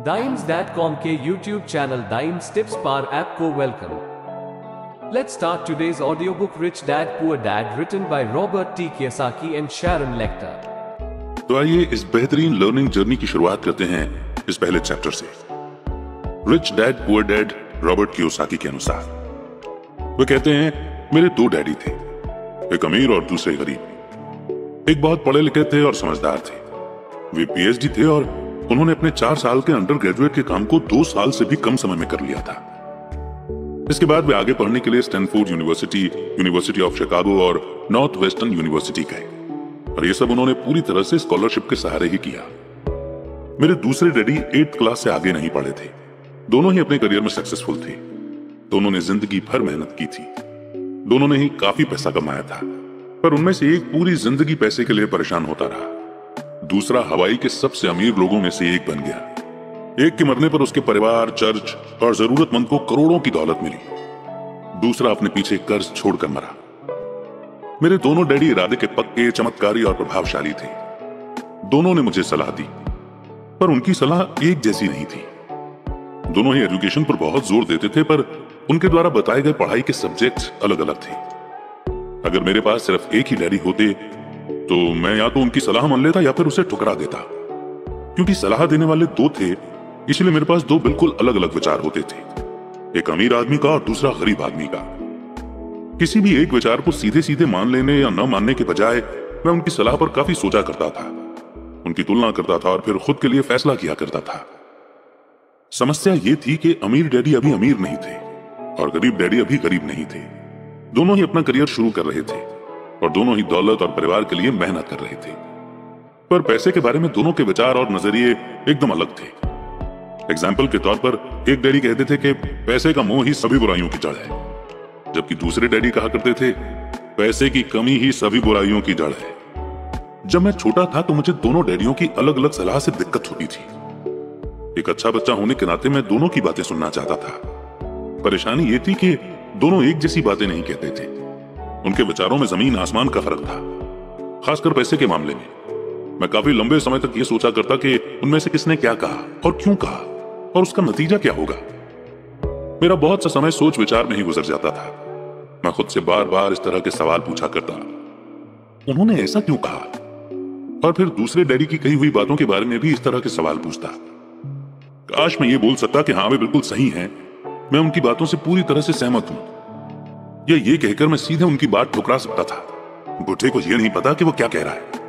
Dimes.com के YouTube channel Dimes Tips Par app को welcome. Let's start today's audiobook Rich Dad Poor Dad written by Robert T. Kiyosaki and Sharon Lechter। तो आइए इस बेहतरीन learning journey की शुरुआत करते हैं इस पहले चैप्टर से। Rich dad poor dad Robert Kiyosaki के अनुसार वे कहते हैं, मेरे दो डैडी थे, एक अमीर और दूसरे गरीब। एक बहुत पढ़े लिखे थे और समझदार थे। वे पीएचडी थे और उन्होंने अपने 4 साल के अंडर ग्रेजुएट के काम को 2 साल से भी कम समय में कर लिया था। इसके बाद वे आगे पढ़ने के लिए Stanford university, university of Chicago और नॉर्थ वेस्टर्न यूनिवर्सिटी गए और ये सब उन्होंने पूरी तरह से स्कॉलरशिप के सहारे ही किया। मेरे दूसरे डैडी 8th क्लास से आगे नहीं पढ़े थे। दोनों ही अपने करियर में सक्सेसफुल थे। दोनों ने जिंदगी भर मेहनत की थी। दोनों ने ही काफी पैसा कमाया था, पर उनमें से एक पूरी जिंदगी पैसे के लिए परेशान होता रहा। दूसरा हवाई के सबसे अमीर लोगों में से एक बन गया। एक के मरने पर उसके परिवार, चर्च और जरूरतमंद को करोड़ों की दौलत मिली। दूसरा अपने पीछे कर्ज छोड़कर मरा। मेरे दोनों डैडी इरादे के पक्के, चमत्कारी और प्रभावशाली थे। दोनों ने मुझे सलाह दी, पर उनकी सलाह एक जैसी नहीं थी। दोनों ही एजुकेशन पर बहुत जोर देते थे, पर उनके द्वारा बताए गए पढ़ाई के सब्जेक्ट्स अलग अलग थे। अगर मेरे पास सिर्फ एक ही डैडी होते तो मैं या तो उनकी सलाह मान लेता या फिर उसे ठुकरा देता। क्योंकि सलाह देने वाले दो थे, इसलिए मेरे पास दो बिल्कुल अलग अलग विचार होते थे, एक अमीर आदमी का और दूसरा गरीब आदमी का। किसी भी एक विचार को सीधे सीधे मान लेने या न मानने के बजाय मैं उनकी सलाह पर काफी सोचा करता था, उनकी तुलना करता था और फिर खुद के लिए फैसला किया करता था। समस्या ये थी कि अमीर डैडी अभी अमीर नहीं थे और गरीब डैडी अभी गरीब नहीं थे। दोनों ही अपना करियर शुरू कर रहे थे और दोनों ही दौलत और परिवार के लिए मेहनत कर रहे थे, पर पैसे के बारे में दोनों के विचार और नजरिए एकदम अलग थे। एग्जाम्पल के तौर पर एक डैडी कहते थे कि पैसे का मोह ही सभी बुराइयों की जड़ है, जबकि दूसरे डैडी कहा करते थे पैसे की कमी ही सभी बुराइयों की जड़ है। जब मैं छोटा था तो मुझे दोनों डैडियों की अलग अलग सलाह से दिक्कत होती थी। एक अच्छा बच्चा होने के नाते मैं दोनों की बातें सुनना चाहता था। परेशानी ये थी कि दोनों एक जैसी बातें नहीं कहते थे। उनके विचारों में जमीन आसमान का फर्क था, खासकर पैसे के मामले में। मैं काफी लंबे समय तक ये सोचा करता कि उनमें से किसने क्या कहा और क्यों कहा और उसका नतीजा क्या होगा। मेरा बहुत सा समय सोच विचार में ही गुजर जाता था। मैं खुद से बार बार इस तरह के सवाल पूछा करता, उन्होंने ऐसा क्यों कहा? और फिर दूसरे डैडी की कही हुई बातों के बारे में भी इस तरह के सवाल पूछता। काश मैं ये बोल सकता कि हाँ वे बिल्कुल सही हैं, मैं उनकी बातों से पूरी तरह से सहमत हूं, या ये कहकर मैं सीधे उनकी बात ठुकरा सकता था। बुढ़े को यह नहीं पता कि वो क्या कह रहा है।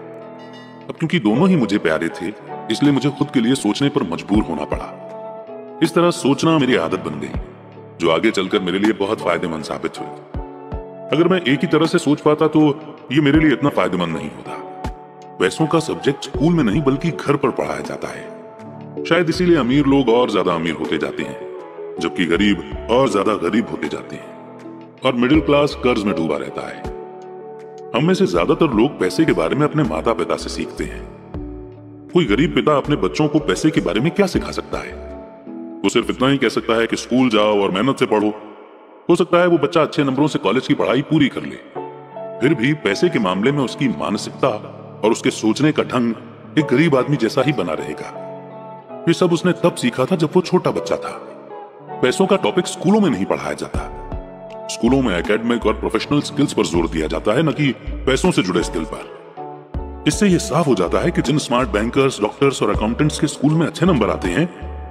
अब क्योंकि दोनों ही मुझे प्यारे थे, इसलिए मुझे खुद के लिए सोचने पर मजबूर होना पड़ा। इस तरह सोचना मेरी आदत बन गई, जो आगे चलकर मेरे लिए बहुत फायदेमंद साबित हुई। अगर मैं एक ही तरह से सोच पाता तो ये मेरे लिए इतना फायदेमंद नहीं होता। पैसों का सब्जेक्ट स्कूल में नहीं बल्कि घर पर पढ़ाया जाता है। शायद इसीलिए अमीर लोग और ज्यादा अमीर होते जाते हैं, जबकि गरीब और ज्यादा गरीब होते जाते हैं और मिडिल क्लास कर्ज में डूबा रहता है। हम में से ज्यादातर लोग पैसे के बारे में अपने माता पिता से सीखते हैं। कोई गरीब पिता अपने बच्चों को पैसे के बारे में क्या सिखा सकता है? वो सिर्फ इतना ही कह सकता है कि स्कूल जाओ और मेहनत से पढ़ो। हो सकता है वो बच्चा अच्छे नंबरों से कॉलेज की पढ़ाई पूरी कर ले, फिर भी पैसे के मामले में उसकी मानसिकता और उसके सोचने का ढंग एक गरीब आदमी जैसा ही बना रहेगा। ये सब उसने तब सीखा था जब वो छोटा बच्चा था। पैसों का टॉपिक स्कूलों में नहीं पढ़ाया जाता। स्कूलों में एकेडमिक और प्रोफेशनल स्किल्स पर जोर दिया जाता है, न कि पैसों से जुड़े स्किल पर। इससे यह साफ हो जाता है कि जिन स्मार्ट बैंकर्स, डॉक्टर्स और अकाउंटेंट्स के स्कूल में अच्छे नंबर आते हैं,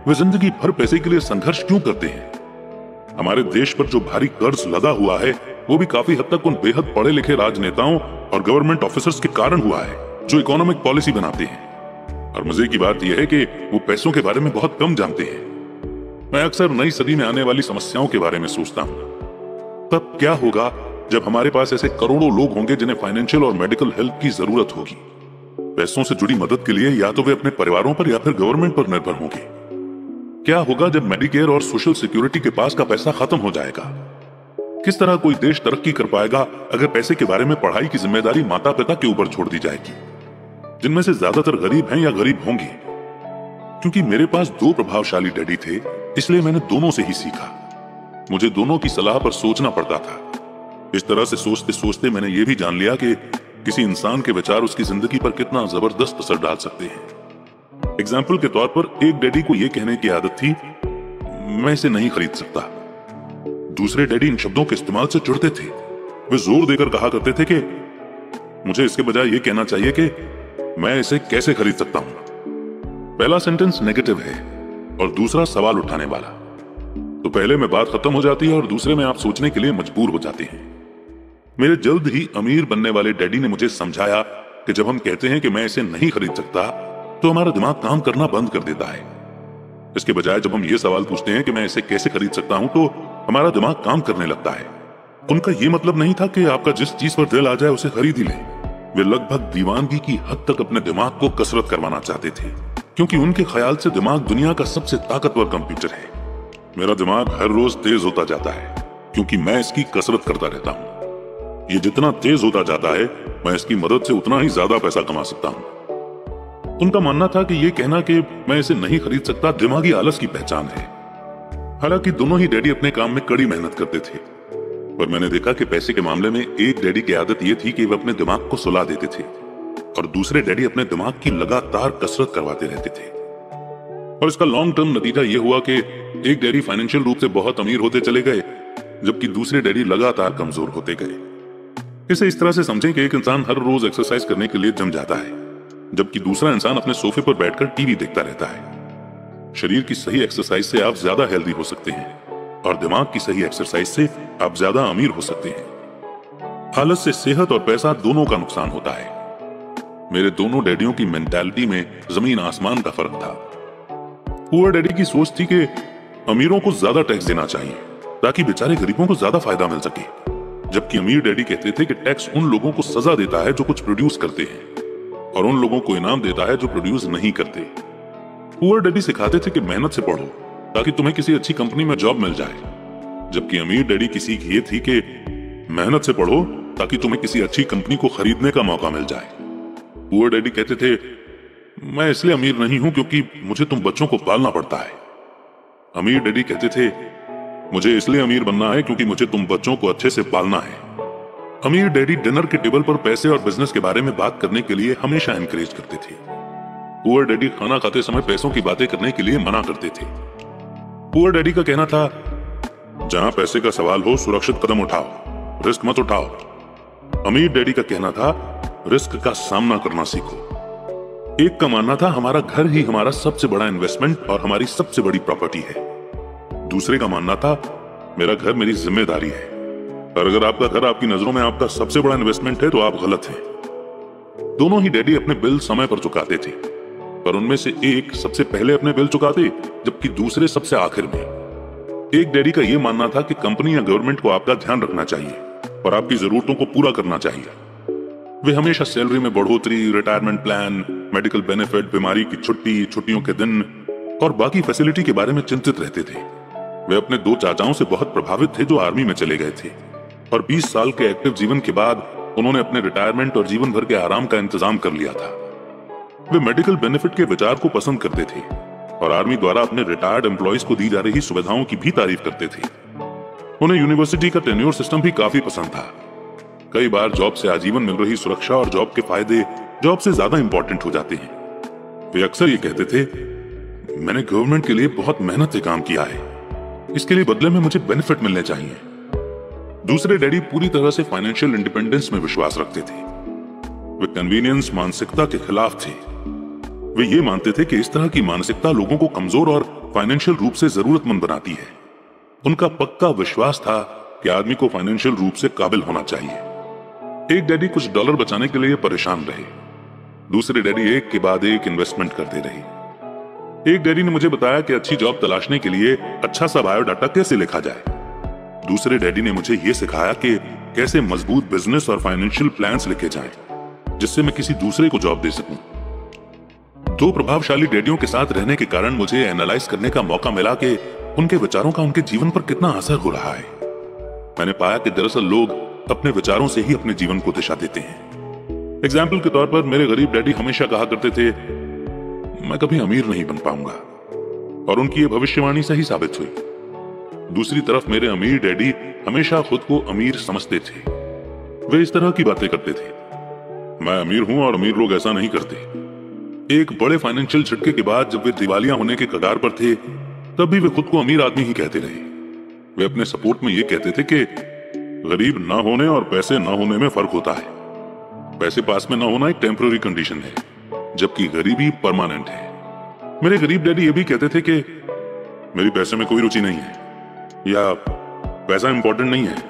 वे जिंदगी भर पैसे के लिए संघर्ष क्यों करते हैं। हमारे देश पर जो भारी कर्ज लदा हुआ है, वो भी काफी हद तक उन बेहद पढ़े लिखे राजनेताओं और गवर्नमेंट ऑफिसर्स के कारण हुआ है, जो इकोनॉमिक पॉलिसी बनाते हैं। और मजे की बात यह है कि वो पैसों के बारे में बहुत कम जानते हैं। मैं अक्सर नई सदी में आने वाली समस्याओं के बारे में सोचता हूँ। तब क्या होगा जब हमारे पास ऐसे करोड़ों लोग होंगे जिन्हें फाइनेंशियल और मेडिकल हेल्प की जरूरत होगी। पैसों से जुड़ी मदद के लिए या तो वे अपने परिवारों पर या फिर गवर्नमेंट पर निर्भर होंगे। क्या होगा जब मेडिकेयर और सोशल सिक्योरिटी के पास का पैसा खत्म हो जाएगा? किस तरह कोई देश तरक्की कर पाएगा अगर पैसे के बारे में पढ़ाई की जिम्मेदारी माता पिता के ऊपर छोड़ दी जाएगी, जिनमें से ज्यादातर गरीब हैं या गरीब होंगे। क्योंकि मेरे पास 2 प्रभावशाली डैडी थे, इसलिए मैंने दोनों से ही सीखा। मुझे दोनों की सलाह पर सोचना पड़ता था। इस तरह से सोचते सोचते मैंने ये भी जान लिया कि किसी इंसान के विचार उसकी जिंदगी पर कितना जबरदस्त असर डाल सकते हैं। एग्जाम्पल के तौर पर एक डैडी को यह कहने की आदत थी, मैं इसे नहीं खरीद सकता। दूसरे डैडी इन शब्दों के इस्तेमाल से चिढ़ते थे। वे जोर देकर कहा करते थे कि मुझे इसके बजाय यह कहना चाहिए कि मैं इसे कैसे खरीद सकता हूं। पहला सेंटेंस नेगेटिव है और दूसरा सवाल उठाने वाला, तो पहले में बात खत्म हो जाती है और दूसरे में आप सोचने के लिए मजबूर हो जाते हैं। मेरे जल्द ही अमीर बनने वाले डैडी ने मुझे समझाया कि जब हम कहते हैं कि मैं इसे नहीं खरीद सकता, तो हमारा दिमाग काम करना बंद कर देता है। इसके बजाय जब हम ये सवाल पूछते हैं कि मैं इसे कैसे खरीद सकता हूं, तो हमारा दिमाग काम करने लगता है। उनका यह मतलब नहीं था कि आपका जिस चीज पर दिल आ जाए उसे खरीद ही लें। वे लगभग दीवानगी की हद तक अपने दिमाग को कसरत करवाना चाहते थे, क्योंकि उनके ख्याल से दिमाग दुनिया का सबसे ताकतवर कंप्यूटर है। मेरा दिमाग हर रोज तेज होता जाता है, क्योंकि मैं इसकी कसरत करता रहता हूँ। ये जितना तेज होता जाता है, मैं इसकी मदद से उतना ही ज्यादा पैसा कमा सकता हूँ। उनका मानना था कि ये कहना कि मैं इसे नहीं खरीद सकता दिमागी आलस की पहचान है। हालांकि दोनों ही डैडी अपने काम में कड़ी मेहनत करते थे, पर मैंने देखा कि पैसे के मामले में एक डैडी की आदत ये थी कि वे अपने दिमाग को सुला देते थे और दूसरे डैडी अपने दिमाग की लगातार कसरत करवाते रहते थे। और इसका लॉन्ग टर्म नतीजा ये हुआ कि एक डैडी फाइनेंशियल रूप से बहुत अमीर होते चले गए, जबकि दूसरे डैडी लगातार कमजोर होते गए। इसे इस तरह से समझें कि एक इंसान हर रोज एक्सरसाइज करने के लिए जिम जाता है, जबकि दूसरा इंसान अपने सोफे पर बैठकर टीवी देखता रहता है। शरीर की सही एक्सरसाइज से आप ज्यादा हेल्दी हो सकते हैं और दिमाग की सही एक्सरसाइज से आप ज्यादा अमीर हो सकते हैं। हालत से सेहत और पैसा दोनों का नुकसान होता है। मेरे दोनों डैडियों की मेंटालिटी में जमीन आसमान का फर्क था। पुअर डैडी की सोच थी कि अमीरों को ज्यादा टैक्स देना चाहिए ताकि बेचारे गरीबों को ज्यादा फायदा मिल सके, जबकि अमीर डैडी कहते थे कि टैक्स उन लोगों को सजा देता है जो कुछ प्रोड्यूस करते हैं और उन लोगों को इनाम देता है जो प्रोड्यूस नहीं करते। पुअर डैडी सिखाते थे कि मेहनत से पढ़ो ताकि तुम्हें किसी अच्छी कंपनी में जॉब मिल जाए, जबकि अमीर डैडी की सीख ये थी कि मेहनत से पढ़ो ताकि तुम्हें किसी अच्छी कंपनी को खरीदने का मौका मिल जाए। पुअर डैडी कहते थे, मैं इसलिए अमीर नहीं हूं क्योंकि मुझे तुम बच्चों को पालना पड़ता है। अमीर डैडी कहते थे, मुझे इसलिए अमीर बनना है क्योंकि मुझे तुम बच्चों को अच्छे से पालना है। अमीर डैडी डिनर के टेबल पर पैसे और बिजनेस के बारे में बात करने के लिए हमेशा एनकरेज करते थे। पुअर डैडी खाना खाते समय पैसों की बातें करने के लिए मना करते थे। पुअर डैडी का कहना था, जहां पैसे का सवाल हो सुरक्षित कदम उठाओ, रिस्क मत उठाओ। अमीर डैडी का कहना था, रिस्क का सामना करना सीखो। एक का मानना था, हमारा घर ही हमारा सबसे बड़ा इन्वेस्टमेंट और हमारी सबसे बड़ी प्रॉपर्टी है। दूसरे का मानना था, मेरा घर मेरी जिम्मेदारी है, और अगर आपका घर आपकी नजरों में आपका सबसे बड़ा इन्वेस्टमेंट है तो आप गलत हैं। दोनों ही डैडी अपने बिल समय पर चुकाते थे, पर उनमें से एक सबसे पहले अपने बिल चुकाते, जबकि दूसरे सबसे आखिर में। एक डैडी का यह मानना था कि कंपनी या गवर्नमेंट को आपका ध्यान रखना चाहिए और आपकी जरूरतों को पूरा करना चाहिए। वे हमेशा सैलरी में बढ़ोतरी, रिटायरमेंट प्लान, मेडिकल बेनिफिट, बीमारी की छुट्टी, छुट्टियों के दिन और बाकी फैसिलिटी के बारे में चिंतित रहते थे। वे अपने दो चाचाओं से बहुत प्रभावित थे जो आर्मी में चले गए थे, और 20 साल के एक्टिव जीवन के बाद उन्होंने अपने रिटायरमेंट और जीवन भर के आराम का इंतजाम कर लिया था। वे मेडिकल बेनिफिट के विचार को पसंद करते थे और आर्मी द्वारा अपने रिटायर्ड एम्प्लॉइज को दी जा रही सुविधाओं की भी तारीफ करते थे। उन्हें यूनिवर्सिटी का टेन्योर सिस्टम भी काफी पसंद था। कई बार जॉब से आजीवन मिल रही सुरक्षा और जॉब के फायदे जॉब से ज्यादा इंपॉर्टेंट हो जाते हैं। वे अक्सर ये कहते थे, मैंने गवर्नमेंट के लिए बहुत मेहनत से काम किया है, इसके लिए बदले में मुझे बेनिफिट मिलने चाहिए। दूसरे डैडी पूरी तरह से फाइनेंशियल इंडिपेंडेंस में विश्वास रखते थे। वे कन्वीनियंस मानसिकता के खिलाफ थे। वे ये मानते थे कि इस तरह की मानसिकता लोगों को कमजोर और फाइनेंशियल रूप से जरूरतमंद बनाती है। उनका पक्का विश्वास था कि आदमी को फाइनेंशियल रूप से काबिल होना चाहिए। एक डैडी कुछ डॉलर बचाने के लिए परेशान रहे, दूसरे डैडी एक के बाद एक इन्वेस्टमेंट करते रहे। एक डैडी ने मुझे बताया कि अच्छी जॉब तलाशने के लिए अच्छा सा बायोडाटा कैसे लिखा जाए। दूसरे डैडी ने मुझे यह सिखाया कि कैसे मजबूत बिजनेस और फाइनेंशियल प्लान्स लिखे जाएं, जिससे मैं किसी दूसरे को जॉब दे सकूं। दो प्रभावशाली डैडियों के साथ रहने के कारण मुझे एनालाइज करने का मौका मिला कि उनके विचारों का उनके जीवन पर कितना असर हो रहा है। मैंने पाया कि दरअसल लोग अपने विचारों से ही अपने जीवन को दिशा देते हैं। एग्जाम्पल के तौर पर मेरे गरीब डैडी हमेशा कहा करते थे, मैं कभी अमीर नहीं बन पाऊंगा, और उनकी यह भविष्यवाणी सही साबित हुई। दूसरी तरफ मेरे अमीर डैडी हमेशा खुद को अमीर समझते थे। वे इस तरह की बातें करते थे, मैं अमीर हूं और अमीर लोग ऐसा नहीं करते। एक बड़े फाइनेंशियल झटके के बाद जब वे दिवालिया होने के कगार पर थे, तब भी वे खुद को अमीर आदमी ही कहते रहे। वे अपने सपोर्ट में ये कहते थे कि गरीब ना होने और पैसे ना होने में फर्क होता है। पैसे पास में ना होना एक टेम्पररी कंडीशन है, जबकि गरीबी परमानेंट है। मेरे गरीब डैडी ये भी कहते थे कि मेरी पैसे में कोई रुचि नहीं है या पैसा इंपॉर्टेंट नहीं है।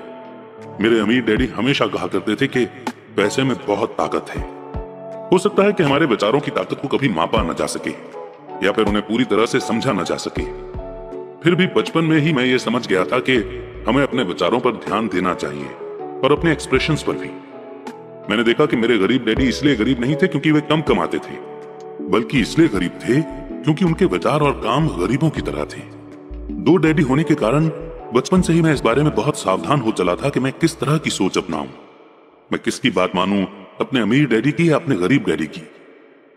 मेरे अमीर डैडी हमेशा कहा करते थे कि पैसे में बहुत ताकत है। हो सकता है कि हमारे विचारों की ताकत को कभी मापा न जा सके या फिर उन्हें पूरी तरह से समझा न जा सके। फिर भी बचपन में ही मैं ये समझ गया था कि हमें अपने विचारों पर ध्यान देना चाहिए और अपने एक्सप्रेशंस पर भी। मैंने देखा कि मेरे गरीब डैडी इसलिए गरीब नहीं थे क्योंकि वे कम कमाते थे, बल्कि इसलिए गरीब थे क्योंकि उनके विचार और काम गरीबों की तरह थे। दो डैडी होने के कारण बचपन से ही मैं इस बारे में बहुत सावधान हो चला था कि मैं किस तरह की सोच अपनाऊं, मैं किसकी बात मानूं, अपने अमीर डैडी की या अपने गरीब डैडी की।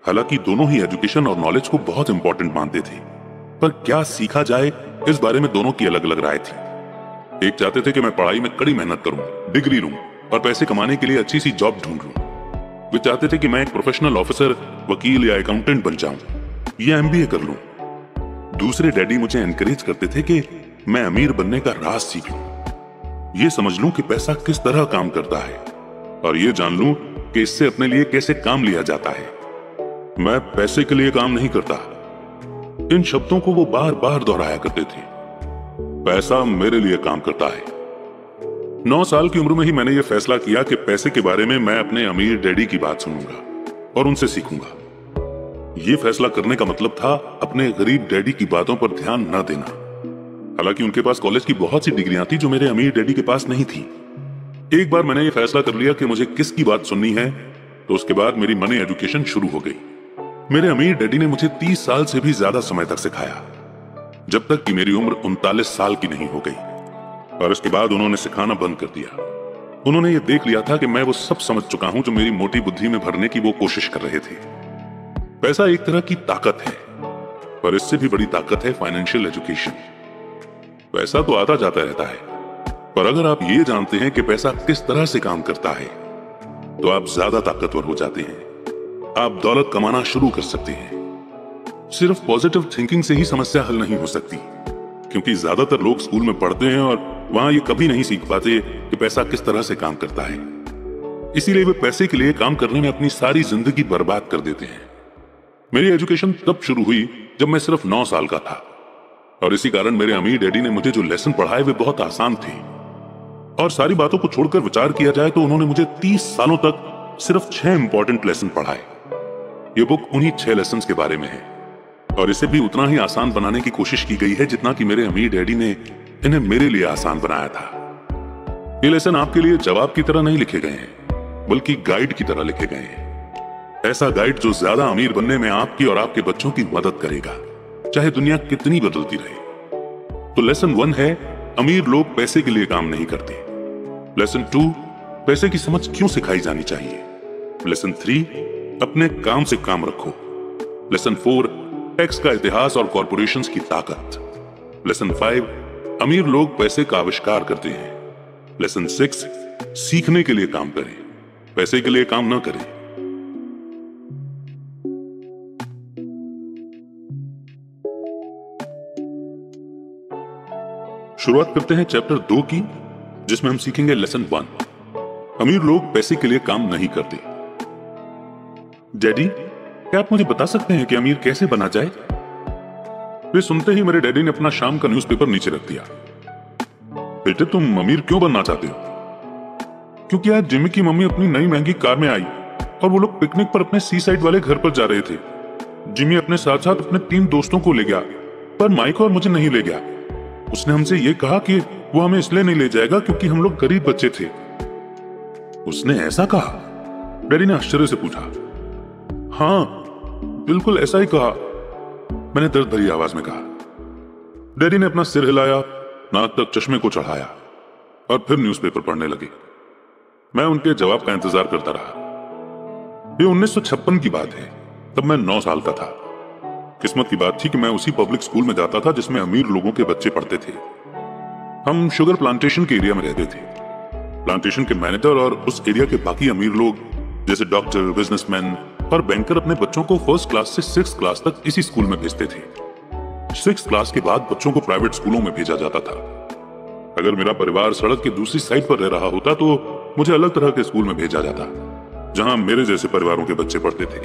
हालांकि दोनों ही एजुकेशन और नॉलेज को बहुत इंपॉर्टेंट मानते थे, पर क्या सीखा जाए इस बारे में दोनों की अलग अलग राय थी। एक चाहते थे कि मैं पढ़ाई में कड़ी मेहनत करूं, डिग्री लूं और पैसे कमाने के लिए अच्छी सी जॉब ढूंढ लूं। वे चाहते थे कि मैं एक प्रोफेशनल ऑफिसर, वकील या अकाउंटेंट बन जाऊं या एमबीए कर लूं। दूसरे डैडी मुझे एनकरेज करते थे कि मैं अमीर बनने का राज सीख लूं, ये समझ लूं कि पैसा किस तरह काम करता है और ये जान लूं कि इससे अपने लिए कैसे काम लिया जाता है। मैं पैसे के लिए काम नहीं करता, इन शब्दों को वो बार बार दोहराया करते थे। पैसा मेरे लिए काम करता है। 9 साल की उम्र में ही मैंने ये फैसला किया कि पैसे के बारे में मैं अपने अमीर डैडी की बात सुनूंगा और उनसे सीखूंगा। ये फैसला करने का मतलब था अपने गरीब डैडी की बातों पर ध्यान न देना। हालांकि उनके पास कॉलेज की बहुत सी डिग्रियां थी जो मेरे अमीर डैडी के पास नहीं थी। एक बार मैंने ये फैसला कर लिया कि मुझे किसकी बात सुननी है, तो उसके बाद मेरी मनी एजुकेशन शुरू हो गई। मेरे अमीर डैडी ने मुझे 30 साल से भी ज्यादा समय तक सिखाया, जब तक कि मेरी उम्र 39 साल की नहीं हो गई, और इसके बाद उन्होंने सिखाना बंद कर दिया। उन्होंने ये देख लिया था कि मैं वो सब समझ चुका हूं जो मेरी मोटी बुद्धि में भरने की वो कोशिश कर रहे थे। पैसा एक तरह की ताकत है, पर इससे भी बड़ी ताकत है फाइनेंशियल एजुकेशन। पैसा तो आता जाता रहता है, पर अगर आप ये जानते हैं कि पैसा किस तरह से काम करता है, तो आप ज्यादा ताकतवर हो जाते हैं। आप दौलत कमाना शुरू कर सकते हैं। सिर्फ पॉजिटिव थिंकिंग से ही समस्या हल नहीं हो सकती, क्योंकि ज्यादातर लोग स्कूल में पढ़ते हैं और वहां ये कभी नहीं सीख पाते कि पैसा किस तरह से काम करता है। इसीलिए वे पैसे के लिए काम करने में अपनी सारी जिंदगी बर्बाद कर देते हैं। मेरी एजुकेशन तब शुरू हुई जब मैं सिर्फ 9 साल का था, और इसी कारण मेरे अमीर डैडी ने मुझे जो लेसन पढ़ाए वे बहुत आसान थे। और सारी बातों को छोड़कर विचार किया जाए तो उन्होंने मुझे 30 सालों तक सिर्फ 6 इंपॉर्टेंट लेसन पढ़ाए। ये बुक उन्हीं 6 लेसन्स के बारे में है, और इसे भी उतना ही आसान बनाने की कोशिश की गई है जितना कि मेरे अमीर डैडी ने इन्हें मेरे लिए आसान बनाया था। ये लेसन आपके लिए जवाब की तरह नहीं लिखे गए हैं, बल्कि गाइड की तरह लिखे गए हैं। ऐसा गाइड जो ज्यादा अमीर बनने में आपकी और आपके बच्चों की मदद करेगा, चाहे दुनिया कितनी बदलती रहे। तो लेसन 1 है, अमीर लोग पैसे के लिए काम नहीं करते। लेसन 2, पैसे की समझ क्यों सिखाई जानी चाहिए। लेसन 3, अपने काम से काम रखो। लेसन 4, टैक्स का इतिहास और कॉर्पोरेशंस की ताकत। लेसन 5, अमीर लोग पैसे का आविष्कार करते हैं। लेसन 6, सीखने के लिए काम करें, पैसे के लिए काम न करें। शुरुआत करते हैं चैप्टर 2 की, जिसमें हम सीखेंगे लेसन 1, अमीर लोग पैसे के लिए काम नहीं करते। डैडी, क्या आप मुझे बता सकते हैं कि अमीर कैसे बना जाए? वे सुनते ही मेरे डैडी ने अपना शाम का न्यूज़पेपर नीचे रख दिया। बेटे, तुम अमीर क्यों बनना चाहते हो? क्योंकि आज जिमी की मम्मी अपनी नई महंगी कार में आई और वो लोग पिकनिक पर अपने सी साइड वाले घर पर जा रहे थे। जिमी अपने साथ साथ अपने 3 दोस्तों को ले गया, पर माइक और मुझे नहीं ले गया। उसने हमसे ये कहा कि वो हमें इसलिए नहीं ले जाएगा क्योंकि हम लोग गरीब बच्चे थे। उसने ऐसा कहा? डैडी ने आश्चर्य से पूछा। हाँ, बिल्कुल ऐसा ही कहा, मैंने दर्द भरी आवाज में कहा। डैडी ने अपना सिर हिलाया, नाक तक चश्मे को चढ़ाया और फिर न्यूज़पेपर पढ़ने लगे। मैं उनके जवाब का इंतजार करता रहा। ये 1956 की बात है, तब मैं 9 साल का था। किस्मत की बात थी कि मैं उसी पब्लिक स्कूल में जाता था जिसमें अमीर लोगों के बच्चे पढ़ते थे। हम शुगर प्लांटेशन के एरिया में रहते थे। प्लांटेशन के मैनेजर और उस एरिया के बाकी अमीर लोग जैसे डॉक्टर, बिजनेसमैन, और बैंकर अपने बच्चों को फर्स्ट क्लास से 6th क्लास तक इसी स्कूल में भेजते थे। 6th क्लास के बाद बच्चों को प्राइवेट स्कूलों में भेजा जाता था। अगर मेरा परिवार सड़क की दूसरी साइड पर रह रहा होता तो मुझे अलग तरह के स्कूल में भेजा जाता, जहां मेरे जैसे परिवारों के बच्चे पढ़ते थे।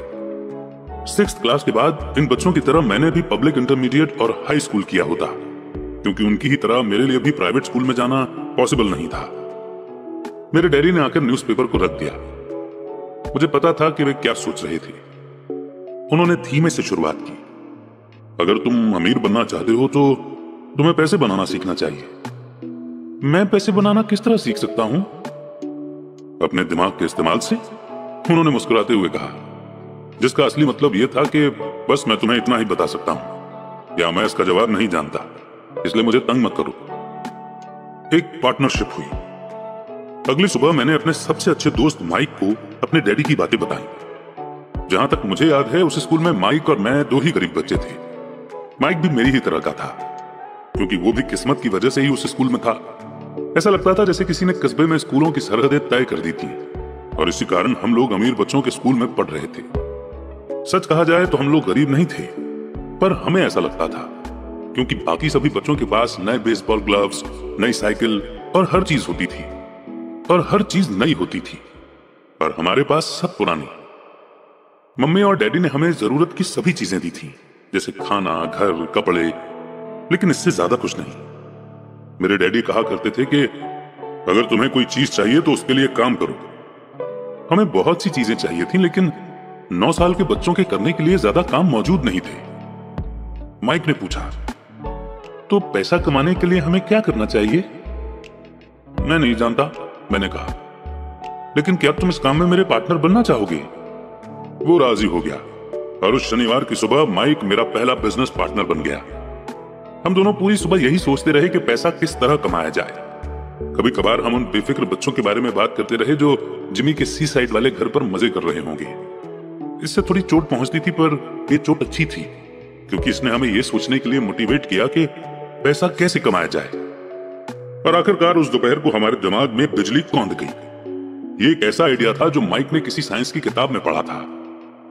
6th क्लास के बाद इन बच्चों की तरह मैंने भी पब्लिक इंटरमीडिएट और हाई स्कूल किया होता, क्योंकि उनकी ही तरह मेरे लिए भी प्राइवेट स्कूल में जाना पॉसिबल नहीं था। मेरे डैडी ने आकर न्यूज़पेपर को रख दिया। मुझे पता था कि वे क्या सोच रहे थे। उन्होंने धीमे से शुरुआत की। अगर तुम अमीर बनना चाहते हो तो तुम्हें पैसे बनाना सीखना चाहिए। मैं पैसे बनाना किस तरह सीख सकता हूं? अपने दिमाग के इस्तेमाल से, उन्होंने मुस्कुराते हुए कहा, जिसका असली मतलब यह था कि बस मैं तुम्हें इतना ही बता सकता हूं, या मैं इसका जवाब नहीं जानता, इसलिए मुझे तंग मत करो। एक पार्टनरशिप हुई। अगली सुबह मैंने अपने सबसे अच्छे दोस्त माइक को अपने डैडी की बातें बताई। जहां तक मुझे याद है उस स्कूल में माइक और मैं 2 ही गरीब बच्चे थे। माइक भी मेरी ही तरह का था, क्योंकि वो भी किस्मत की वजह से ही उस स्कूल में था। ऐसा लगता था जैसे किसी ने कस्बे में स्कूलों की सरहदें तय कर दी थी, और इसी कारण हम लोग अमीर बच्चों के स्कूल में पढ़ रहे थे। सच कहा जाए तो हम लोग गरीब नहीं थे, पर हमें ऐसा लगता था, क्योंकि बाकी सभी बच्चों के पास नए बेसबॉल ग्लव्स, नई साइकिल और हर चीज होती थी, और हर चीज नई होती थी, और हमारे पास सब पुरानी। मम्मी और डैडी ने हमें जरूरत की सभी चीजें दी थी, जैसे खाना, घर, कपड़े, लेकिन इससे ज्यादा कुछ नहीं। मेरे डैडी कहा करते थे कि अगर तुम्हें कोई चीज चाहिए तो उसके लिए काम करो। हमें बहुत सी चीजें चाहिए थी, लेकिन 9 साल के बच्चों के करने के लिए ज्यादा काम मौजूद नहीं थे। माइक ने पूछा, तो पैसा कमाने के लिए हमें क्या करना चाहिए? मैं नहीं जानता, मैंने कहा, लेकिन क्या तुम इस काम में मेरे पार्टनर बनना चाहोगे? वो राजी हो गया, और उस शनिवार की सुबह माइक मेरा पहला बिजनेस पार्टनर बन गया। हम दोनों पूरी सुबह यही सोचते रहे कि पैसा किस तरह कमाया जाए। कभी कभार हम उन बेफिक्र बच्चों के बारे में बात करते रहे जो जिमी के सी साइड वाले घर पर मजे कर रहे होंगे। इससे थोड़ी चोट पहुंचती थी, पर ये चोट अच्छी थी, क्योंकि इसने हमें यह सोचने के लिए मोटिवेट किया कि पैसा कैसे कमाया जाए। और आखिरकार उस दोपहर को हमारे दिमाग में बिजली कौंध गई। ये एक ऐसा आइडिया था जो माइक ने किसी साइंस की किताब में पढ़ा था।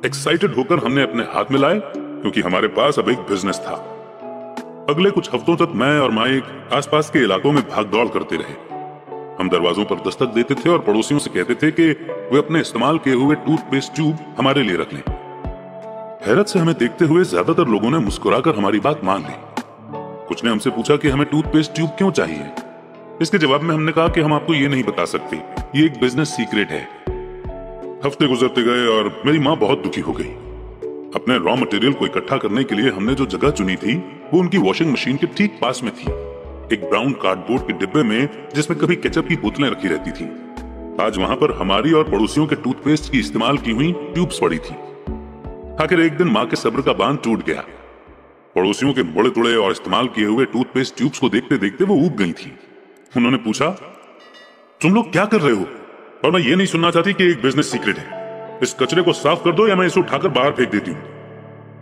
एक्साइटेड होकर हमने अपने हाथ मिलाए, क्योंकि हमारे पास अब एक बिजनेस था। अगले कुछ हफ्तों तक मैं और माइक आसपास के इलाकों में भागदौड़ करते रहे। हम दरवाजों पर दस्तक देते थे और पड़ोसियों से कहते थे कि वे अपने इस्तेमाल किए हुए टूथपेस्ट ट्यूब हमारे लिए रख लें। हैरत से हमें देखते हुए ज्यादातर लोगों ने मुस्कुराकर हमारी बात मान ली। कुछ ने हमसे पूछा कि हमें टूथपेस्ट ट्यूब क्यों चाहिए। इसके जवाब में हमने कहा कि हम आपको ये नहीं बता सकते, ये एक बिजनेस सीक्रेट है। हफ्ते गुजरते गए और मेरी माँ बहुत दुखी हो गई। अपने रॉ मटेरियल को इकट्ठा करने के लिए हमने जो जगह चुनी थी वो उनकी वॉशिंग मशीन के ठीक पास में थी, एक ब्राउन कार्डबोर्ड के डिब्बे में जिसमें कभी केचप की बोतलें रखी रहती थी। आज वहां पर हमारी और पड़ोसियों के टूथपेस्ट की इस्तेमाल की हुई ट्यूब्स पड़ी थी। आखिर एक दिन माँ के सब्र का बांध टूट गया। पड़ोसियों के मुड़े तुड़े और इस्तेमाल किए हुए टूथपेस्ट ट्यूब्स को देखते देखते वो ऊब गई थी। उन्होंने पूछा, तुम लोग क्या कर रहे हो? और मैं ये नहीं सुनना चाहती कि एक बिजनेस सीक्रेट है। इस कचरे को साफ कर दो या मैं इसे उठाकर बाहर फेंक देती हूँ।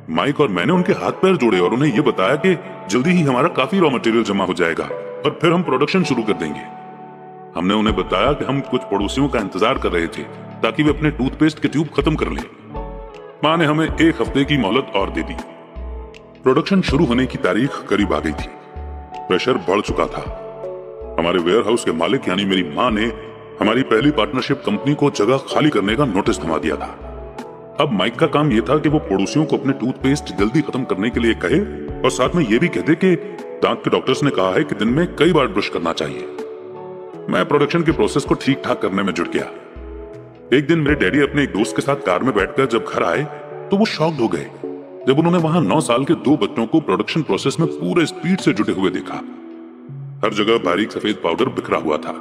माइक और मैंने उनके हाथ पैर जोड़े और उन्हें यह बताया कि जल्दी ही हमारा काफी रॉ मटेरियल जमा हो जाएगा और फिर हम प्रोडक्शन शुरू कर देंगे। हमने उन्हें बताया कि हम कुछ पड़ोसियों का इंतजार कर रहे थे ताकि वे अपने टूथपेस्ट के ट्यूब खत्म कर लें। माँ ने हमें 1 हफ्ते की मोहलत और दे दी। प्रोडक्शन शुरू होने की तारीख करीब आ गई थी। प्रेशर बढ़ चुका था। हमारे वेयर हाउस के मालिक यानी मेरी माँ ने हमारी पहली पार्टनरशिप कंपनी को जगह खाली करने का नोटिस थमा दिया था। अब माइक का काम यह था कि वो पड़ोसियों को अपने टूथपेस्ट जल्दी खत्म करने के लिए कहे और साथ में यह भी कह दे कि दांत के डॉक्टर्स ने कहा है कि दिन में कई बार ब्रश करना चाहिए। मैं प्रोडक्शन के प्रोसेस को ठीक ठाक करने में जुट गया। एक दिन मेरे डैडी अपने एक दोस्त के साथ कार में बैठकर जब घर आए तो वो शॉक्ड हो गए जब उन्होंने वहां 9 साल के 2 बच्चों को प्रोडक्शन प्रोसेस में पूरे स्पीड से जुटे हुए देखा। हर जगह बारीक सफेद पाउडर बिखरा हुआ था।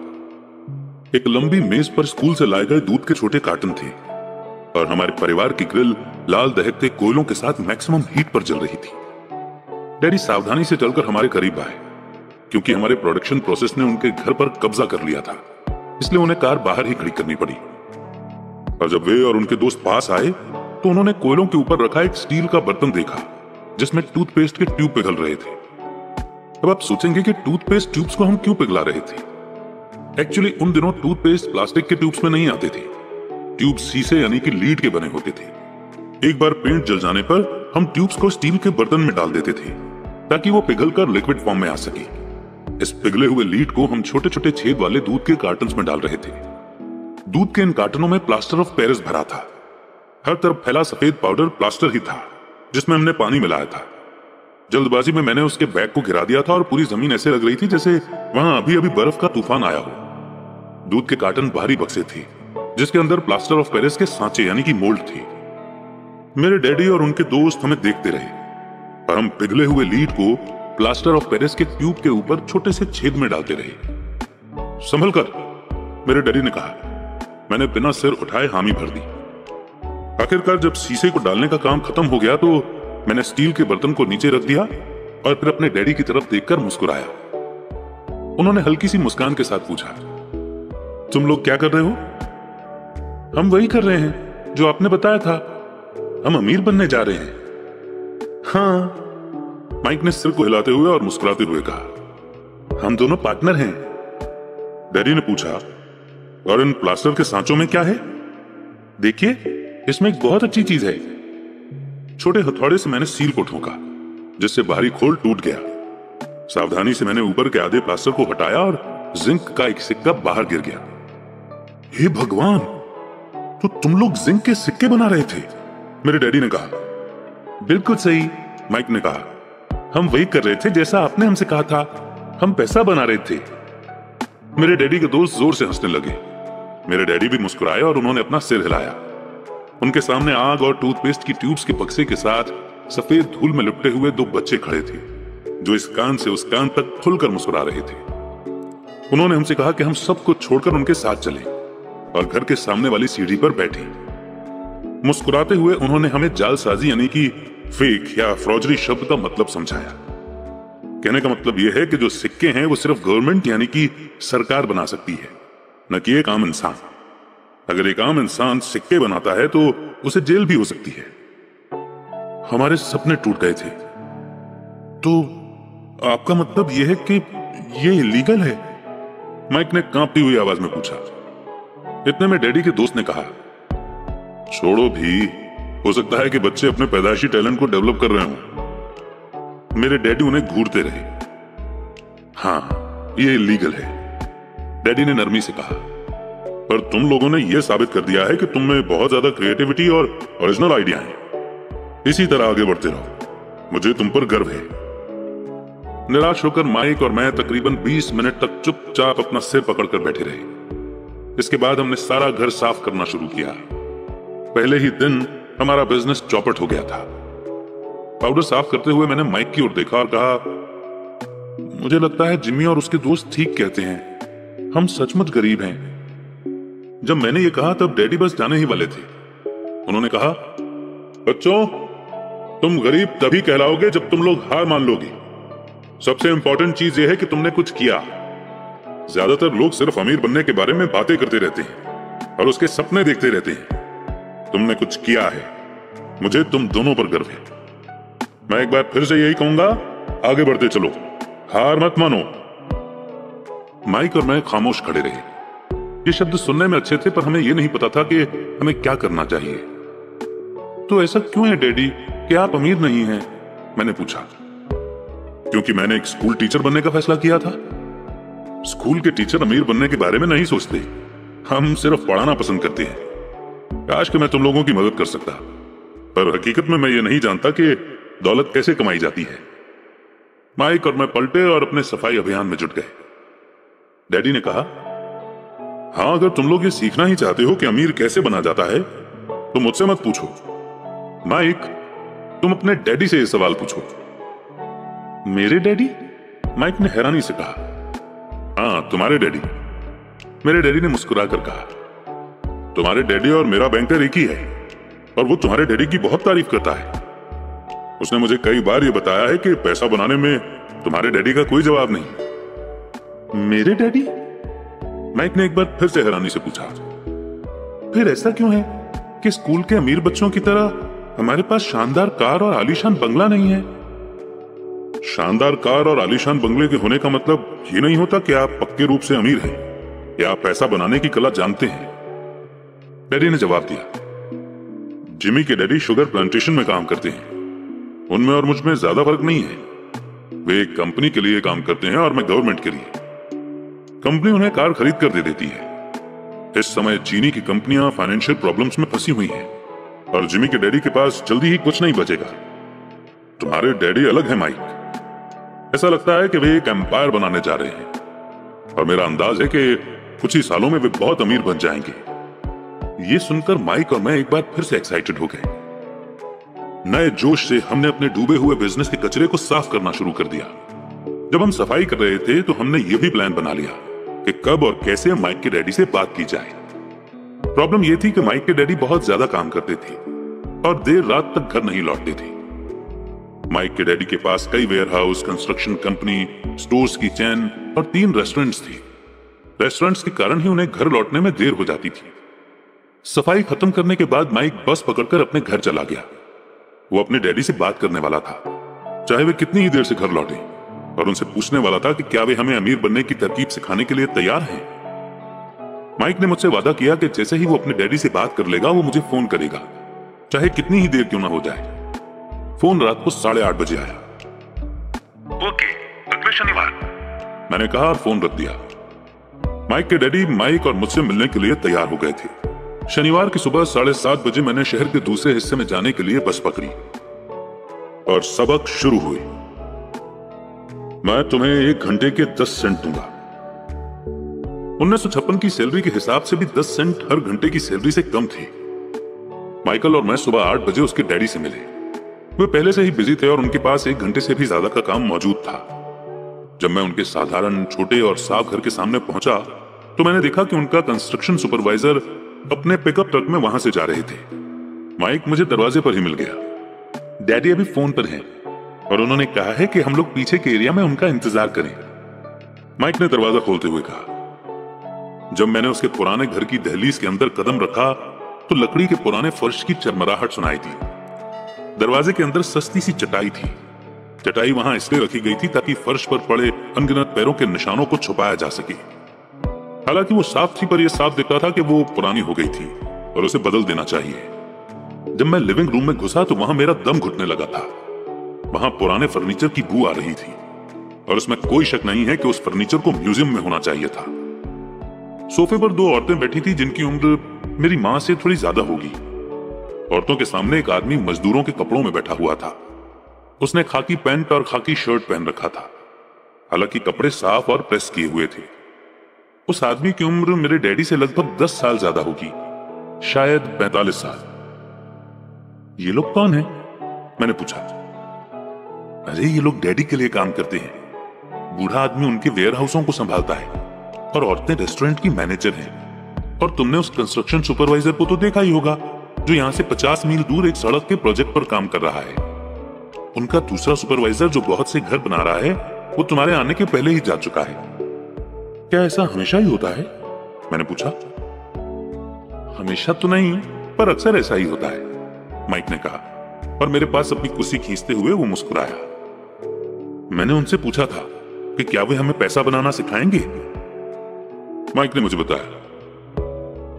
एक लंबी मेज पर स्कूल से लाए गए दूध के छोटे कार्टन थे और हमारे परिवार की ग्रिल लाल दहकते कोयलों के साथ मैक्सिमम हीट पर जल रही थी। डैडी सावधानी से चलकर हमारे करीब आए क्योंकि हमारे प्रोडक्शन प्रोसेस ने उनके घर पर कब्जा कर लिया था, इसलिए उन्हें कार बाहर ही खड़ी करनी पड़ी। और जब वे और उनके दोस्त पास आए तो उन्होंने कोयलों के ऊपर रखा एक स्टील का बर्तन देखा जिसमें टूथपेस्ट के ट्यूब पिघल रहे थे। अब आप सोचेंगे कि टूथपेस्ट ट्यूब्स को हम क्यों पिघला रहे थे। एक्चुअली उन दिनों टूथपेस्ट प्लास्टिक के ट्यूब्स में नहीं आते थे। ट्यूब शीशे यानी कि लीड के बने होते थे एक बार पेंट जल जाने पर हम ट्यूब्स को स्टील के बर्तन में डाल देते थे ताकि वो पिघलकर लिक्विड फॉर्म में आ सके। इस पिघले हुए लीड को हम छोटे छोटे छेद वाले दूध के कार्टन्स में डाल रहे थे। दूध के इन कार्टनों में प्लास्टर ऑफ पेरिस भरा था। हर तरफ फैला सफेद पाउडर प्लास्टर ही था जिसमें हमने पानी मिलाया था। जल्दबाजी में मैंने उसके बैग को गिरा दिया था और पूरी जमीन ऐसे लग रही थी जैसे वहां अभी अभी बर्फ का तूफान आया हो। दूध के कार्टन भारी बक्से थे जिसके अंदर प्लास्टर ऑफ पेरिस के सांचे यानी कि मोल्ड थे। मेरे डैडी और उनके दोस्त हमें देखते रहे और हम पिघले हुए लीड को प्लास्टर ऑफ पेरिस के ट्यूब के ऊपर छोटे से छेद में डालते रहे। संभल कर, मेरे डैडी ने कहा। मैंने बिना सिर उठाए हामी भर दी। आखिरकार जब शीशे को डालने का काम खत्म हो गया तो मैंने स्टील के बर्तन को नीचे रख दिया और फिर अपने डैडी की तरफ देखकर मुस्कुराया। उन्होंने हल्की सी मुस्कान के साथ पूछा, तुम लोग क्या कर रहे हो? हम वही कर रहे हैं जो आपने बताया था, हम अमीर बनने जा रहे हैं। हाँ, माइक ने सिर को हिलाते हुए और मुस्कुराते हुए कहा। हम दोनों पार्टनर हैं। डैडी ने पूछा, और इन प्लास्टर के सांचों में क्या है? देखिए, इसमें एक बहुत अच्छी चीज है। छोटे हथौड़े से मैंने सील को ठोका जिससे बाहरी खोल टूट गया। सावधानी से मैंने ऊपर के आधे प्लास्टर को हटाया और जिंक का एक सिक्का बाहर गिर गया। हे भगवान, तो तुम लोग जिंक के सिक्के बना रहे थे? मेरे डैडी ने कहा। बिल्कुल सही, माइक ने कहा। हम वही कर रहे थे जैसा आपने हमसे कहा था। हम पैसा बना रहे थे। मेरे डैडी के दोस्त जोर से हंसने लगे। मेरे डैडी भी मुस्कुराए और उन्होंने अपना सिर हिलाया। उनके सामने आग और टूथपेस्ट की ट्यूब्स के बक्से के साथ सफेद धूल में लिपटे हुए दो बच्चे खड़े थे जो इस कान से उस कान तक खुलकर मुस्कुरा रहे थे। उन्होंने हमसे कहा कि हम सब कुछ छोड़कर उनके साथ चलें और घर के सामने वाली सीढ़ी पर बैठे। मुस्कुराते हुए उन्होंने हमें जालसाजी यानी कि फेक या फ्रॉजरी शब्द का मतलब समझाया। कहने का मतलब यह है कि जो सिक्के हैं वो सिर्फ गवर्नमेंट यानी कि सरकार बना सकती है, न कि एक आम इंसान। अगर एक आम इंसान सिक्के बनाता है तो उसे जेल भी हो सकती है। हमारे सपने टूट गए थे। तो आपका मतलब यह है कि यह इलीगल है? माइक ने कांपती हुई आवाज में पूछा। इतने में डैडी के दोस्त ने कहा, छोड़ो भी, हो सकता है कि बच्चे अपने पैदाइशी टैलेंट को डेवलप कर रहे हों। मेरे डैडी उन्हें घूरते रहे। हाँ, यह इलीगल है, डैडी ने नरमी से कहा। पर तुम लोगों ने यह साबित कर दिया है कि तुम में बहुत ज्यादा क्रिएटिविटी और ओरिजिनल आइडिया है। इसी तरह आगे बढ़ते रहो, मुझे तुम पर गर्व है। निराश होकर माइक और मैं तकरीबन 20 मिनट तक चुपचाप अपना सिर पकड़कर बैठे रहे। इसके बाद हमने सारा घर साफ करना शुरू किया। पहले ही दिन हमारा बिजनेस चौपट हो गया था। पाउडर साफ करते हुए मैंने माइक की ओर देखा और कहा, मुझे लगता है जिम्मी और उसके दोस्त ठीक कहते हैं, हम सचमुच गरीब हैं। जब मैंने ये कहा तब डैडी बस जाने ही वाले थे। उन्होंने कहा, बच्चों, तुम गरीब तभी कहलाओगे जब तुम लोग हार मान लोगे। सबसे इंपॉर्टेंट चीज यह है कि तुमने कुछ किया। ज्यादातर लोग सिर्फ अमीर बनने के बारे में बातें करते रहते हैं और उसके सपने देखते रहते हैं। तुमने कुछ किया है, मुझे तुम दोनों पर गर्व है। मैं एक बार फिर से यही कहूंगा, आगे बढ़ते चलो, हार मत मानो। माइक और मैं खामोश खड़े रहे। ये शब्द सुनने में अच्छे थे पर हमें यह नहीं पता था कि हमें क्या करना चाहिए। तो ऐसा क्यों है डैडी कि आप अमीर नहीं हैं? मैंने पूछा। क्योंकि मैंने एक स्कूल टीचर बनने का फैसला किया था। स्कूल के टीचर अमीर बनने के बारे में नहीं सोचते, हम सिर्फ पढ़ाना पसंद करते हैं। काश कि मैं तुम लोगों की मदद कर सकता, पर हकीकत में मैं ये नहीं जानता कि दौलत कैसे कमाई जाती है। माइक और मैं पलटे और अपने सफाई अभियान में जुट गए। डैडी ने कहा, हाँ, अगर तुम लोग ये सीखना ही चाहते हो कि अमीर कैसे बना जाता है तो मुझसे मत पूछो। माइक, तुम अपने डैडी से ये सवाल पूछो। मेरे डैडी? माइक ने हैरानी से कहा। हाँ, तुम्हारे डैडी। मेरे डैडी ने मुस्कुराकर कहा, तुम्हारे डैडी और मेरा बैंकर एक ही है और वो तुम्हारे डैडी की बहुत तारीफ करता है। उसने मुझे कई बार ये बताया है कि पैसा बनाने में तुम्हारे डैडी का कोई जवाब नहीं। मेरे डैडी? माइक ने एक बार फिर से हैरानी से पूछा। फिर ऐसा क्यों है कि स्कूल के अमीर बच्चों की तरह हमारे पास शानदार कार और आलीशान बंगला नहीं है? शानदार कार और आलीशान बंगले के होने का मतलब ये नहीं होता कि आप पक्के रूप से अमीर हैं या आप पैसा बनाने की कला जानते हैं। डैडी ने जवाब दिया, जिमी के डैडी शुगर प्लांटेशन में काम करते हैं। उनमें और मुझ में ज्यादा फर्क नहीं है। वे एक कंपनी के लिए काम करते हैं और मैं गवर्नमेंट के लिए। कंपनी उन्हें कार खरीद कर दे देती है। इस समय चीनी की कंपनियां फाइनेंशियल प्रॉब्लम्स में फंसी हुई हैं और जिमी के डैडी के पास जल्दी ही कुछ नहीं बचेगा। तुम्हारे डैडी अलग है माइक। ऐसा लगता है कि वे एक एम्पायर बनाने जा रहे हैं और मेरा अंदाज है कि कुछ ही सालों में वे बहुत अमीर बन जाएंगे। ये सुनकर माइक और मैं एक बार फिर से एक्साइटेड हो गए। नए जोश से हमने अपने डूबे हुए बिजनेस के कचरे को साफ करना शुरू कर दिया। जब हम सफाई कर रहे थे तो हमने ये भी प्लान बना लिया कि कब और कैसे माइक के डैडी से बात की जाए। प्रॉब्लम यह थी कि माइक के डैडी बहुत ज्यादा काम करते थे और देर रात तक घर नहीं लौटते थे। माइक के डैडी के पास कई वेयरहाउस, कंस्ट्रक्शन कंपनी, स्टोर्स की चेन और 3 रेस्टोरेंट्स थे। रेस्टोरेंट्स के कारण ही उन्हें घर लौटने में देर हो जाती थी। सफाई खत्म करने के बाद माइक बस पकड़कर अपने घर चला गया। वो अपने डैडी से बात करने वाला था, चाहे वे कितनी ही देर से घर लौटे, और उनसे पूछने वाला था कि क्या वे हमें अमीर बनने की तरकीब सिखाने के लिए तैयार हैं। माइक ने मुझसे वादा किया कि जैसे ही वो अपने डैडी से बात कर लेगा वो मुझे फोन करेगा, चाहे कितनी ही देर क्यों ना हो जाए। फोन रात को 8:30 बजे आया। ओके, अगले शनिवार, मैंने कहा और फोन रख दिया। माइक के डैडी माइक और मुझसे मिलने के लिए तैयार हो गए थे। शनिवार की सुबह 7:30 बजे मैंने शहर के दूसरे हिस्से में जाने के लिए बस पकड़ी और सबक शुरू हुई। मैं तुम्हें 1 घंटे के 10 सेंट दूंगा। 1956 की सैलरी के हिसाब से भी 10 सेंट हर घंटे की सैलरी से कम थी। माइकल और मैं सुबह 8 बजे उसके डैडी से मिले। वे पहले से ही बिजी थे और उनके पास 1 घंटे से भी ज्यादा का काम मौजूद था। जब मैं उनके साधारण, छोटे और साफ घर के सामने पहुंचा तो मैंने देखा कि उनका कंस्ट्रक्शन सुपरवाइजर अपने पिकअप ट्रक में वहां से जा रहे थे। माइक मुझे दरवाजे पर ही मिल गया। डैडी अभी फोन पर हैं और उन्होंने कहा है कि हम लोग पीछे के एरिया में उनका इंतजार करें। माइक ने दरवाजा खोलते हुए कहा। जब मैंने उसके पुराने घर की दहलीज के अंदर कदम रखा तो लकड़ी के पुराने फर्श की चरमराहट सुनाई दी। दरवाजे के अंदर सस्ती सी चटाई थी। चटाई वहां इसलिए रखी गई थी ताकि फर्श पर पड़े अनगिनत पैरों के निशानों को छुपाया जा सके। हालांकि वो साफ थी, पर यह साफ दिख रहा था कि वो पुरानी हो गई थी और उसे बदल देना चाहिए। जब मैं लिविंग रूम में घुसा तो वहां मेरा दम घुटने लगा था। वहां पुराने फर्नीचर की बू आ रही थी और उसमें कोई शक नहीं है कि उस फर्नीचर को म्यूजियम में होना चाहिए था। सोफे पर 2 औरतें बैठी थी जिनकी उम्र मेरी मां से थोड़ी ज्यादा होगी। औरतों के सामने एक आदमी मजदूरों के कपड़ों में बैठा हुआ था। उसने खाकी पैंट और खाकी शर्ट पहन रखा था। हालांकि कपड़े साफ और प्रेस किए हुए थे। उस आदमी की उम्र मेरे डैडी से लगभग 10 साल ज्यादा होगी, शायद 45 साल। ये लोग कौन हैं? मैंने पूछा। अरे ये लोग डैडी के लिए काम करते हैं। बूढ़ा आदमी उनके वेयर हाउसों को संभालता है और औरतें रेस्टोरेंट की मैनेजर हैं। और तुमने उस कंस्ट्रक्शन सुपरवाइजर को तो देखा ही होगा जो यहां से 50 मील दूर एक सड़क के प्रोजेक्ट पर काम कर रहा है। उनका दूसरा सुपरवाइजर जो बहुत से घर बना रहा है वो तुम्हारे आने के पहले ही जा चुका है। क्या ऐसा हमेशा ही होता है? मैंने पूछा। हमेशा तो नहीं, पर अक्सर ऐसा ही होता है, माइक ने कहा और मेरे पास अपनी कुर्सी खींचते हुए वो मुस्कुराया। मैंने उनसे पूछा था कि क्या वे हमें पैसा बनाना सिखाएंगे। माइक ने मुझे बताया।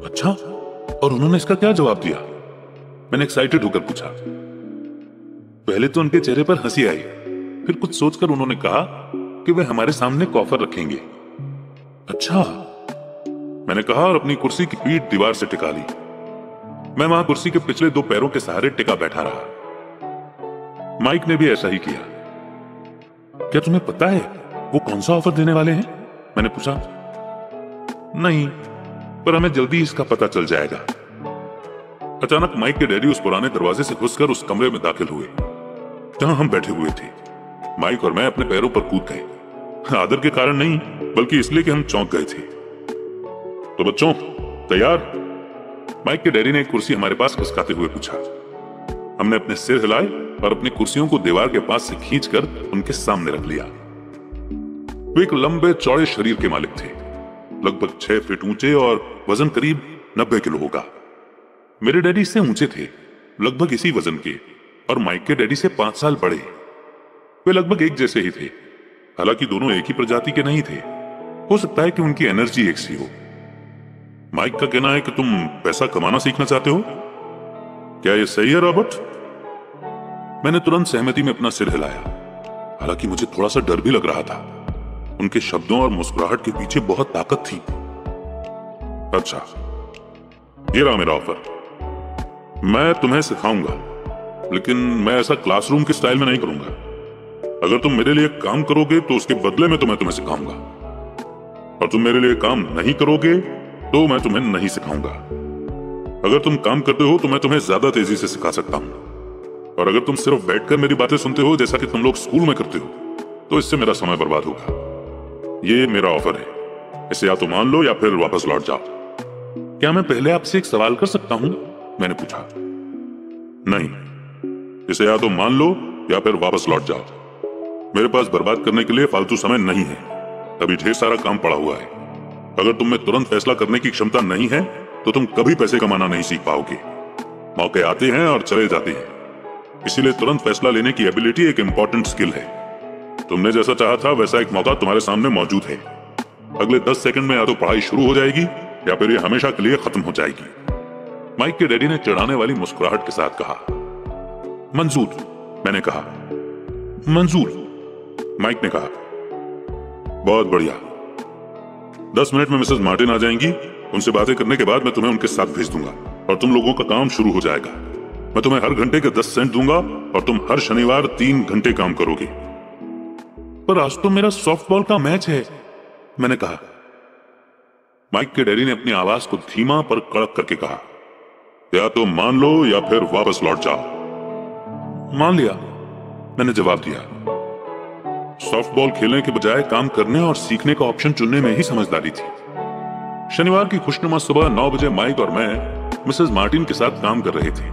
अच्छा, और उन्होंने इसका क्या जवाब दिया? मैंने एक्साइटेड होकर पूछा। पहले तो उनके चेहरे पर हंसी आई, फिर कुछ सोचकर उन्होंने कहा कि वे हमारे सामने कॉफर रखेंगे। अच्छा, मैंने कहा और अपनी कुर्सी की पीठ दीवार से टिका ली। मैं वहां कुर्सी के पिछले 2 पैरों के सहारे टिका बैठा रहा। माइक ने भी ऐसा ही किया। क्या तुम्हें पता है वो कौन सा ऑफर देने वाले हैं? मैंने पूछा। नहीं, पर हमें जल्दी इसका पता चल जाएगा। अचानक माइक के डैडी उस पुराने दरवाजे से घुसकर उस कमरे में दाखिल हुए जहां हम बैठे हुए थे। माइक और मैं अपने पैरों पर कूद गए, आदर के कारण नहीं बल्कि इसलिए कि हम चौंक गए थे। तो बच्चों, तैयार? माइक के डैडी ने एक कुर्सी हमारे पास खिसकाते हुए पूछा। हमने अपने सिर हिलाए और अपनी कुर्सियों को दीवार के पास से खींचकर उनके सामने रख लिया। वे एक लंबे चौड़े शरीर के मालिक थे, लगभग 6 फीट ऊंचे और वजन करीब 90 किलो होगा। मेरे डैडी इससे ऊंचे थे, लगभग इसी वजन के, और माइक के डैडी से 5 साल बड़े। वे लगभग एक जैसे ही थे, हालांकि दोनों एक ही प्रजाति के नहीं थे। हो सकता है कि उनकी एनर्जी एक सी हो। माइक का कहना है कि तुम पैसा कमाना सीखना चाहते हो। क्या ये सही है रॉबर्ट? मैंने तुरंत सहमति में अपना सिर हिलाया। हालांकि मुझे थोड़ा सा डर भी लग रहा था। उनके शब्दों और मुस्कुराहट के पीछे बहुत ताकत थी। अच्छा, ये रहा मेरा ऑफर। मैं तुम्हें सिखाऊंगा, लेकिन मैं ऐसा क्लासरूम के स्टाइल में नहीं करूंगा। अगर तुम मेरे लिए काम करोगे तो उसके बदले में तुम्हें सिखाऊंगा, और तुम मेरे लिए काम नहीं करोगे तो मैं तुम्हें नहीं सिखाऊंगा। अगर तुम काम करते हो तो मैं तुम्हें ज्यादा तेजी से सिखा सकता हूं, और अगर तुम सिर्फ बैठकर मेरी बातें सुनते हो जैसा कि तुम लोग स्कूल में करते हो, तो इससे मेरा समय बर्बाद होगा। ये मेरा ऑफर है, इसे या तो मान लो या फिर वापस लौट जाओ। क्या मैं पहले आपसे एक सवाल कर सकता हूं? मैंने पूछा। नहीं, इसे या तो मान लो या फिर वापस लौट जाओ। मेरे पास बर्बाद करने के लिए फालतू समय नहीं है। अभी ढेर सारा काम पड़ा हुआ है। अगर तुम में तुरंत फैसला करने की क्षमता नहीं है तो तुम कभी पैसे कमाना नहीं सीख पाओगे। मौके आते हैं और चले जाते हैं, इसीलिए तुरंत फैसला लेने की एबिलिटी एक इंपॉर्टेंट स्किल है। तुमने जैसा चाहा था वैसा एक मौका तुम्हारे सामने मौजूद है। अगले 10 सेकंड में या तो पढ़ाई शुरू हो जाएगी या फिर ये हमेशा के लिए खत्म हो जाएगी। माइक के डैडी ने चिढ़ाने वाली मुस्कुराहट के साथ कहा। मंजूर, मैंने कहा। मंजूर, माइक ने कहा। बहुत बढ़िया। 10 मिनट में मिसेस मार्टिन आ जाएंगी। उनसे बातें करने के बाद मैं तुम्हें उनके साथ भेज दूंगा और तुम लोगों का काम शुरू हो जाएगा। मैं तुम्हें हर घंटे के 10 सेंट दूंगा और तुम हर शनिवार 3 घंटे काम करोगे। पर आज तो मेरा सॉफ्टबॉल का मैच है, मैंने कहा। माइक के डैडी ने अपनी आवाज को धीमा पर कड़क करके कहा, या तो मान लो या फिर वापस लौट जाओ। मान लिया, मैंने जवाब दिया। सॉफ्टबॉल खेलने के बजाय काम करने और सीखने का ऑप्शन चुनने में ही समझदारी थी। शनिवार की खुशनुमा सुबह 9 बजे माइक और मैं मिसेस मार्टिन के साथ काम कर रहे थे।